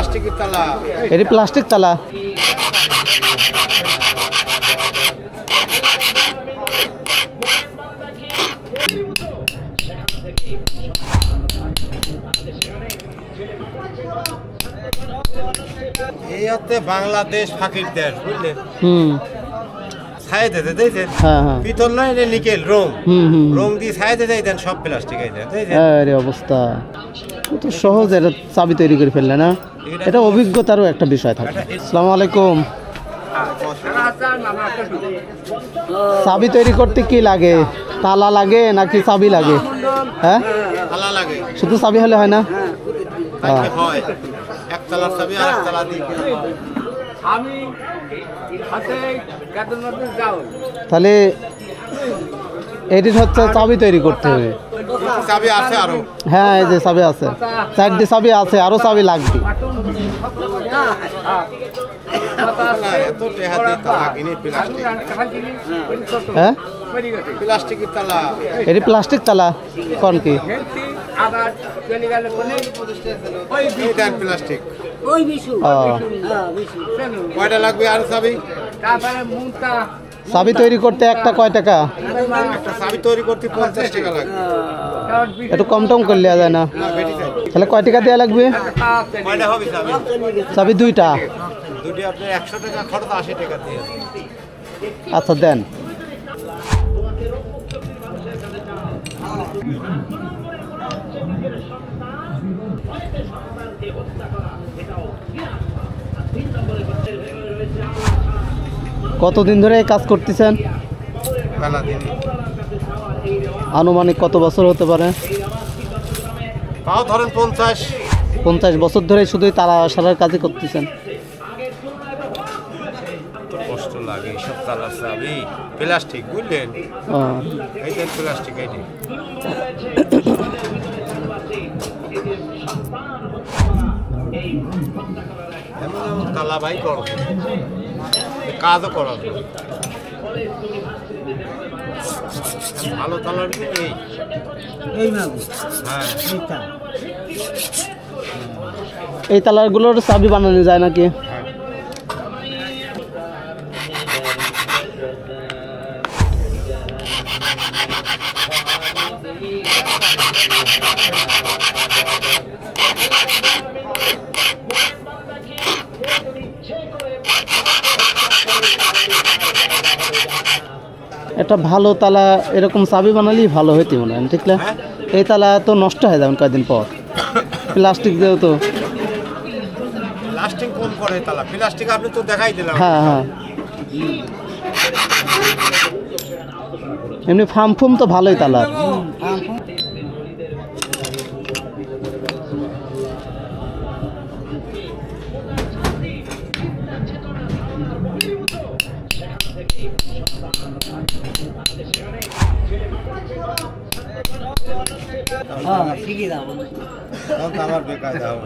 প্লাস্টিকের তালা। এটি প্লাস্টিক তালা। এই হচ্ছে বাংলাদেশ ফাঁকির দেশ, বুঝলেন? ছায়া দিতে দিয়েছেন, পিতল নয়, এটা নিকেল রং। রং দিয়ে ছায়া দিতে দেন, সব প্লাস্টিক। আরে অবস্থা, তো সহজ এটা চাবি তৈরি করে ফেললে না? এটা অভিজ্ঞতারও একটা বিষয় থাকে। আসসালামু আলাইকুম। চাবি তৈরি করতে কি লাগে? তালা লাগে নাকি চাবি লাগে? হ্যাঁ, তালা লাগে। শুধু চাবি হলে হয় না? হয় এক তালার চাবি আর এক তালা দিয়ে। তাহলে এটি হচ্ছে চাবি তৈরি করতে হবে। চাবি আছে আরো? হ্যাঁ, এই যে চাবি আছে, 4টি চাবি আছে, আরো চাবি লাগবে। হ্যাঁ, প্লাস্টিকের তালা। এটি প্লাস্টিক তালা কোন কি? প্লাস্টিক। কয়টা লাগবে আর চাবি? চাবি তৈরি করতে একটা কয় টাকা? একটা চাবি তৈরি করতে 50 টাকা লাগবে। একটু কম টম করলে যায় না? তাহলে কয় টাকা দেওয়া লাগবে? কয়টা হবে চাবি? চাবি দুইটা। দুটি আপনার 100 টাকা খরচ, 80 টাকা দিয়ে। আচ্ছা দেন। কতদিন ধরে এই কাজ করতেছেন? আনুমানিক কত বছর হতে পারে? তাও ধরেন 50 বছর ধরে শুধুই তালা সারার কাজই করতেছেন। কষ্ট লাগে সব তালা চাবি প্লাস্টিক, বুঝলেন? এইটা প্লাস্টিক। এইটা এমন এমন তালা ভাই করো, কাজও করা ভালো তালার এই তালাগুলোর চাবি বানানো যায় নাকি? একটা ভালো তালা এরকম চাবি বানালেই ভালো হইতে মনে হয়, ঠিক না? এই তালা তো নষ্ট হয়ে যাবেন কয়েকদিন পর। প্লাস্টিক দিয়েও তো প্লাস্টিক কম করে তালা। প্লাস্টিক আপনি তো দেখাই দিলাম। হ্যাঁ হ্যাঁ, এমনি ফার্ম ফুম তো ভালোই তালা। আমার বেকার যাও।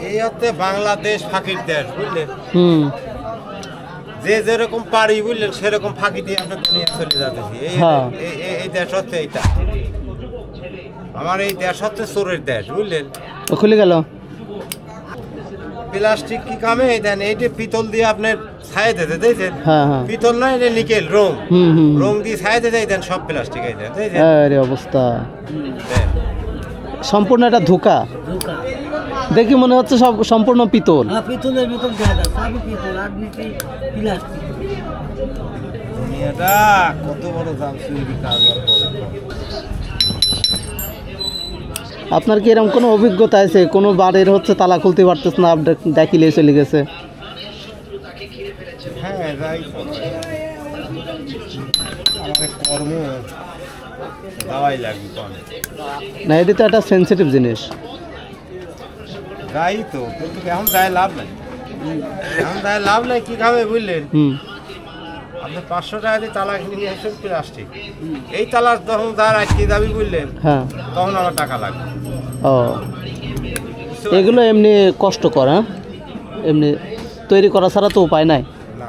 এই হচ্ছে বাংলাদেশ ফাঁকির দেশ, বুঝলেন? যে যেরকম পারি, বুঝলেন, সেরকম ফাঁকি দিয়ে আমরা দুনিয়া চলে যাচ্ছি। এই দেশ হচ্ছে এইটা। আমার এই দেশ হচ্ছে চোরের দেশ, বুঝলেন? খুলে গেল। প্লাস্টিক কি কামে দেন? এইটা পিতল দিয়ে আপনার ছায়া দিতে দিয়েছেন, পিতল নয়, এটা নিকেল রং। রং দিয়ে ছায়া দিতে দেন, সব প্লাস্টিক। আরে অবস্থা, সম্পূর্ণ একটা ধোঁকা। দেখি মনে হচ্ছে সব সম্পূর্ণ পিতল। পিতলের মতন জায়গা, সবই পিতল আর নিচে প্লাস্টিক। দুনিয়াটা কত বড় দাম চুরি কারবার করে। আপনার কি এরকম কোনো অভিজ্ঞতা আছে? কোনো বাড়ির হচ্ছে তালা খুলতে পারতেছ না, ডাকিলে চলে গেছে? হ্যাঁ, যাই কর্ম দাওয়াই লাগবে না, এটা তো একটা সেন্সিটিভ জিনিস। যাই তো, কিন্তু এখন যাই লাভ নাই। এখন যাই লাভ নাই, কি খাবে বুঝলেন? আপনি 500 টাকা দিয়ে তালা কিনে নিয়ে আসেন প্লাস্টিক, এই তালার তখন যার আজকে দাবি বললেন হ্যাঁ তখন আমার টাকা লাগবে। ও এগুলো এমনি কষ্টকর, হ্যাঁ এমনি তৈরি করা ছাড়া তো উপায় নাই। না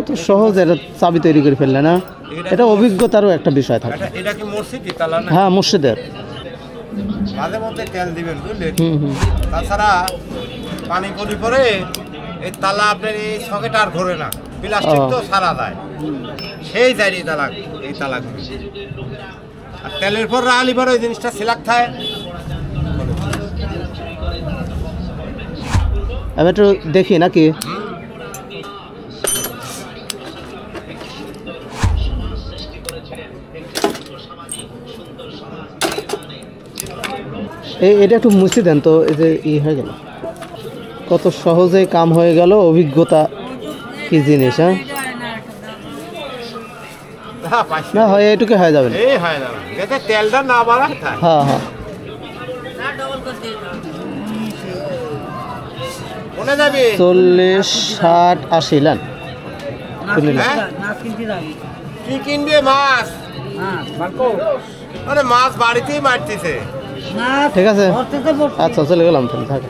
তো সহজ, এটা চাবি তৈরি করে ফেললে না, এটা অভিজ্ঞতারও একটা বিষয় থাকে। এটা কি মসজিদই তালা না? হ্যাঁ মসজিদের। মাঝে মধ্যে তেল দিবেন বুঝলেন। হুম হুম তাছাড়া পানি পরি পরে এই তালা আপনার এই সকেট আর ঘোরে না, প্লাস্টিক তো সারা যায়, সেই যায় তালা, এই তালা আর তেলের পর রাহালি পরে ওই জিনিসটা সিলাক থাকে। আমি একটু দেখি নাকি। এটা একটু মুছে দেন তো, এই যে হয়ে গেল, কত সহজেই কাম হয়ে গেল। অভিজ্ঞতা কি জিনিস, হ্যাঁ না হয় এইটুকু হয়ে যাবে না। এই হয় না, যাতে তেলটা না বাড়ায় থাকে। হ্যাঁ হ্যাঁ মনে যাবে 40, 60, 80 লান কি কিনবে মাছ? আরে মাছ বাড়িতেই মারতেছে। ঠিক আছে, আচ্ছা চলে গেলাম তাহলে, থাকে।